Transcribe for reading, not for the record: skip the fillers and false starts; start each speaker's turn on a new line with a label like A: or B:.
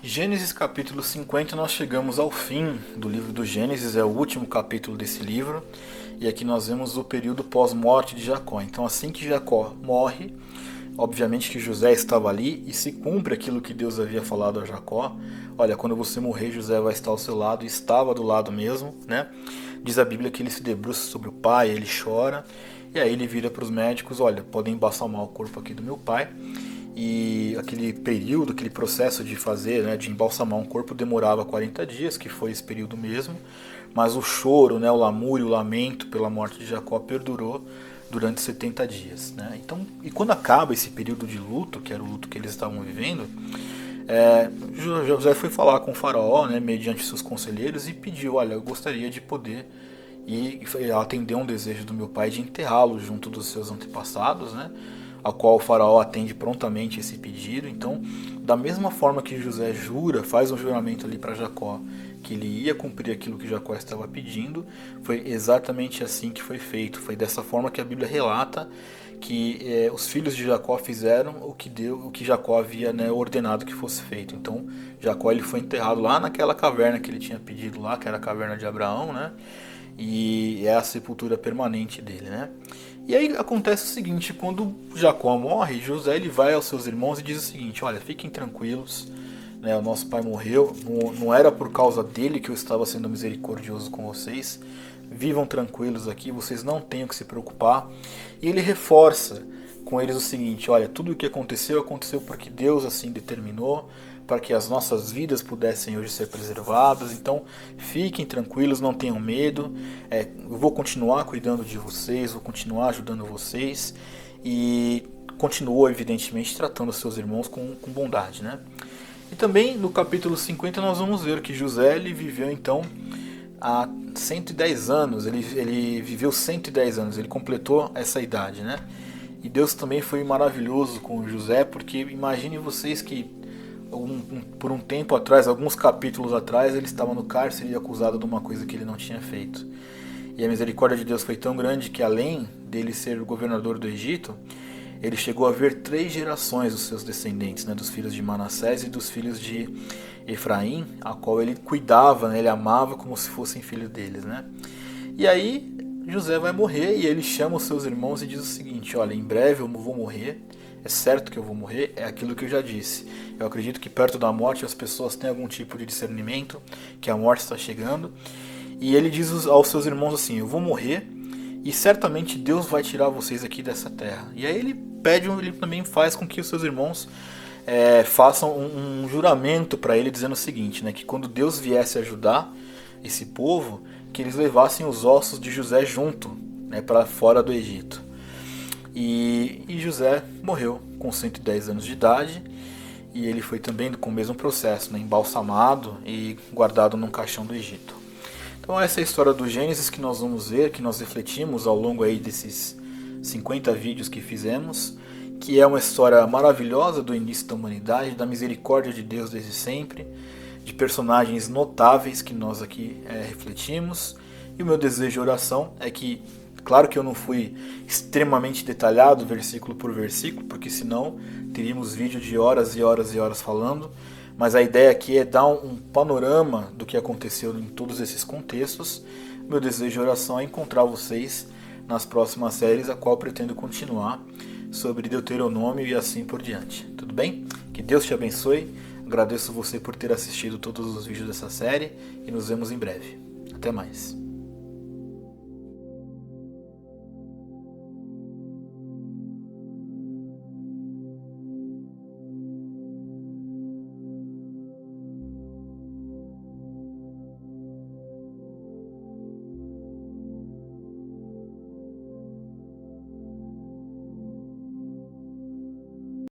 A: Gênesis capítulo 50, nós chegamos ao fim do livro do Gênesis, é o último capítulo desse livro, e aqui nós vemos o período pós-morte de Jacó. Então, assim que Jacó morre, obviamente que José estava ali e se cumpre aquilo que Deus havia falado a Jacó. Olha, quando você morrer, José vai estar ao seu lado, e estava do lado mesmo, né? Diz a Bíblia que ele se debruça sobre o pai, ele chora, e aí ele vira para os médicos: olha, podem embalsamar o corpo aqui do meu pai. E aquele período, aquele processo de fazer, né, de embalsamar um corpo demorava 40 dias, que foi esse período mesmo, mas o choro, né, o lamúrio, o lamento pela morte de Jacó perdurou durante 70 dias. Né? Então, e quando acaba esse período de luto, que era o luto que eles estavam vivendo, José foi falar com o faraó, né, mediante seus conselheiros, e pediu: olha, eu gostaria de poder e atender um desejo do meu pai de enterrá-lo junto dos seus antepassados, né? A qual o faraó atende prontamente esse pedido. Então, da mesma forma que José jura, faz um juramento ali para Jacó, que ele ia cumprir aquilo que Jacó estava pedindo, foi exatamente assim que foi feito. Foi dessa forma que a Bíblia relata que os filhos de Jacó fizeram o que Jacó havia, né, ordenado que fosse feito. Então, Jacó ele foi enterrado lá naquela caverna que ele tinha pedido lá, que era a caverna de Abraão, né? E é a sepultura permanente dele, né? E aí acontece o seguinte: quando Jacó morre, José ele vai aos seus irmãos e diz o seguinte: olha, fiquem tranquilos, né? O nosso pai morreu, não era por causa dele que eu estava sendo misericordioso com vocês. Vivam tranquilos aqui, vocês não têm que se preocupar. E ele reforça com eles o seguinte: olha, tudo o que aconteceu porque Deus assim determinou, para que as nossas vidas pudessem hoje ser preservadas. Então fiquem tranquilos, não tenham medo. Eu vou continuar cuidando de vocês, vou continuar ajudando vocês. E continuou, evidentemente, tratando os seus irmãos com bondade, né? E também no capítulo 50 nós vamos ver que José ele viveu então há 110 anos, ele viveu 110 anos, ele completou essa idade, né? E Deus também foi maravilhoso com José, porque imagine vocês que por um tempo atrás, alguns capítulos atrás, ele estava no cárcere e acusado de uma coisa que ele não tinha feito. E a misericórdia de Deus foi tão grande que, além dele ser o governador do Egito, ele chegou a ver 3 gerações dos seus descendentes, né, dos filhos de Manassés e dos filhos de Efraim, a qual ele cuidava, né, ele amava como se fossem filhos deles. Né? E aí José vai morrer e ele chama os seus irmãos e diz o seguinte: olha, em breve eu vou morrer, é certo que eu vou morrer, é aquilo que eu já disse. Eu acredito que perto da morte as pessoas têm algum tipo de discernimento, que a morte está chegando. E ele diz aos seus irmãos assim: eu vou morrer e certamente Deus vai tirar vocês aqui dessa terra. E aí ele também faz com que os seus irmãos façam um juramento para ele, dizendo o seguinte, né, que quando Deus viesse ajudar esse povo, que eles levassem os ossos de José junto, né, para fora do Egito. E José morreu com 110 anos de idade, e ele foi também com o mesmo processo, né, embalsamado e guardado num caixão do Egito. Então essa é a história do Gênesis que nós vamos ver, que nós refletimos ao longo aí desses 50 vídeos que fizemos, que é uma história maravilhosa do início da humanidade, da misericórdia de Deus desde sempre, de personagens notáveis que nós aqui refletimos. E o meu desejo de oração é que, claro que eu não fui extremamente detalhado versículo por versículo, porque senão teríamos vídeo de horas e horas e horas falando, mas a ideia aqui é dar um panorama do que aconteceu em todos esses contextos. Meu desejo de oração é encontrar vocês nas próximas séries, a qual pretendo continuar sobre Deuteronômio e assim por diante. Tudo bem? Que Deus te abençoe. Agradeço você por ter assistido todos os vídeos dessa série e nos vemos em breve. Até mais.